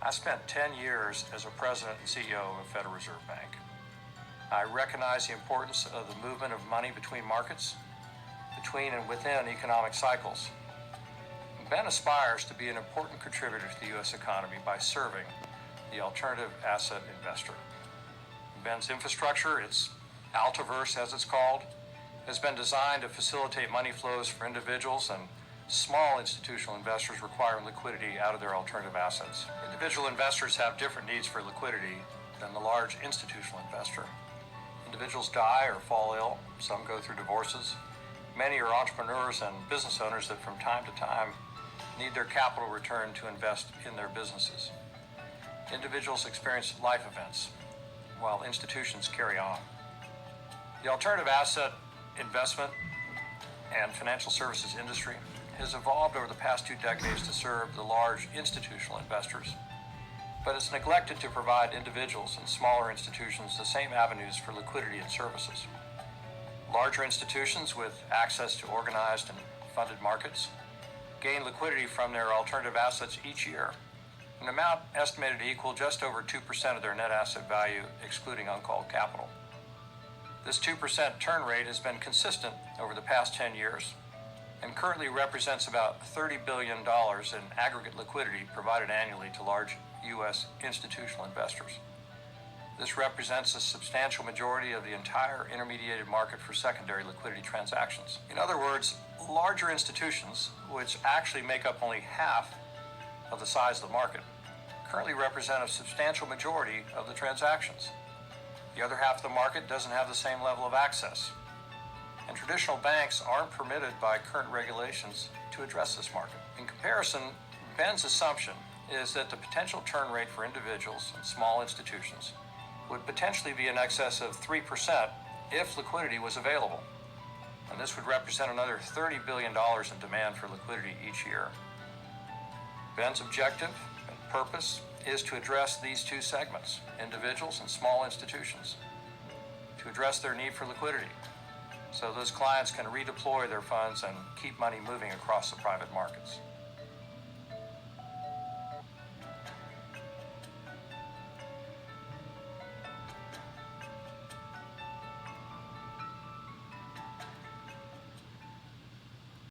I spent 10 years as a president and CEO of a Federal Reserve Bank. I recognize the importance of the movement of money between markets, between and within economic cycles. Ben aspires to be an important contributor to the U.S. economy by serving the alternative asset investor. Ben's infrastructure, its Altiverse as it's called, has been designed to facilitate money flows for individuals and small institutional investors requiring liquidity out of their alternative assets. Individual investors have different needs for liquidity than the large institutional investor. Individuals die or fall ill, some go through divorces. Many are entrepreneurs and business owners that from time to time need their capital returned to invest in their businesses. Individuals experience life events, while institutions carry on. The alternative asset investment and financial services industry has evolved over the past 2 decades to serve the large institutional investors, but it's neglected to provide individuals and smaller institutions the same avenues for liquidity and services. Larger institutions with access to organized and funded markets gain liquidity from their alternative assets each year, an amount estimated to equal just over 2% of their net asset value, excluding uncalled capital. This 2% turn rate has been consistent over the past 10 years and currently represents about $30 billion in aggregate liquidity provided annually to large U.S. institutional investors. This represents a substantial majority of the entire intermediated market for secondary liquidity transactions. In other words, larger institutions, which actually make up only half of the size of the market, currently represent a substantial majority of the transactions. The other half of the market doesn't have the same level of access, and traditional banks aren't permitted by current regulations to address this market. In comparison, Ben's assumption is that the potential turn rate for individuals and small institutions would potentially be in excess of 3% if liquidity was available, and this would represent another $30 billion in demand for liquidity each year. Ben's objective and purpose is to address these two segments, individuals and small institutions, to address their need for liquidity so those clients can redeploy their funds and keep money moving across the private markets.